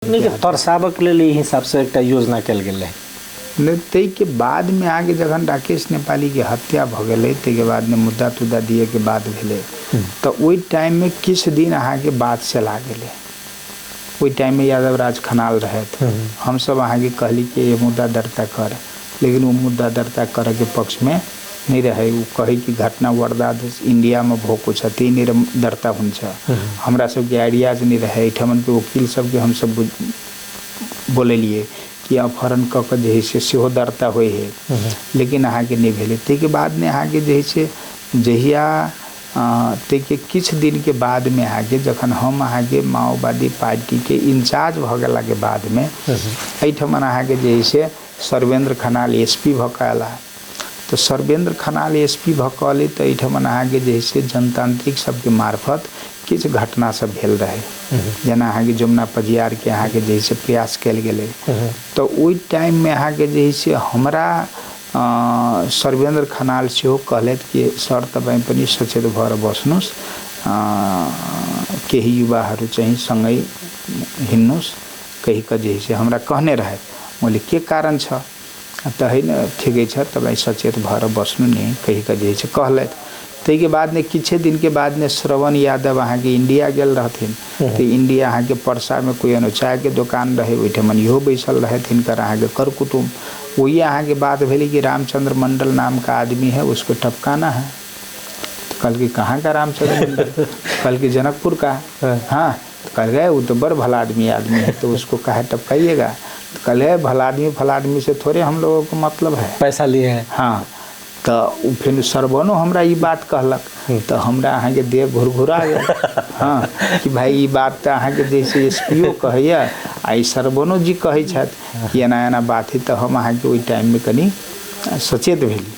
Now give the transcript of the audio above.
नहीं तरसाबक लेल ई हिसाब से एक योजना कल गेल है। तै के बाद में आगे जखन राकेश नेपाली के हत्या भ गेलै तै के बाद में मुद्दा तुद्दा दिए के बाद भेलै तो ओई टाइम में किछ दिन अहाँ के बात चला गेलै। ओई टाइम में यादव राज खनाल रहत, हम सब अहाँ के कहली कि ये मुद्दा दर्ता कर, लेकिन वो मुद्दा दर्ता करे के पक्ष में नहीं रहे। वो कहे कि घटना वर्दा इंडिया में भएको छ त्यही नेर दर्ता हुन्छ। हमरा सब के आइडियाज नहीं रहे। एठमन के वकील सब के हम सब बोलेलिए कि अपहरण क के जे है से दर्ता होय है, लेकिन अहाँ के नहीं भेले। ते के बाद में अहाँ के जे है से जहिया ते के किछ दिन के बाद में आगे जखन हम अहाँ के माओवादी पार्टी के इंचार्ज भ गेला के बाद में एठमन अहाँ के जे है से सर्वेंद्र खनाल एसपी भकाला। तो सर्वेंद्र खनाल एसपी भकले तो एठमन अहाँ के जे है से जनतांत्रिक सब के मार्फत किछ घटना सब भेल रहे, जना अहाँ के जमुना पजियार के अहाँ के जे है से प्रयास कल गेले। तो ओई टाइम में अहाँ के जे है से हमरा सर्वेंद्र खनाल से कहलत कि सर तपाईं पनि सचेत भएर बस्नुस्, केही युवाहरू चाहिँ सँगै हिँड्नुस् कहि के जे है से हमरा कहने रहे। मैले के कारण छ त हैन ठिकै छ तपाईं सचेत भएर बस्नु नि कहि के जे है से कहलत। तै के बाद में किछे दिन के बाद में श्रवण यादव अहाँ के इंडिया गेल रहथिन। तो इंडिया अहाँ के परसा में कोई चाय के दुकान रहे, ओइठमन इहो बैसल रहे हिनकर अहाँ के कर कुटुम। वही अहाँ के बात भेली कि रामचंद्र मंडल नाम का आदमी है, उसको टपकाना है। तो कल की कहाँ का रामचंद्र मंडल? कल की जनकपुर का। हाँ तो कल गए वो तो बड़ भला आदमी है, तो उसको कहे टपकाइएगा। तो कल है भला आदमी से थोड़े हम लोगों को मतलब है, पैसा लिए हैं। हाँ तो फिर सरवनो हमरा ई बात कहलक तो हमरा अहाँ के देह घुरघुरा गया। हाँ कि भाई ई बात तो अहाँ के जैसे एसपीओ कहैया आ ई सरवनो जी कहै छथि कि एना एना बात है। तो हम अहाँ के ओई टाइम में कनी सचेत भेली।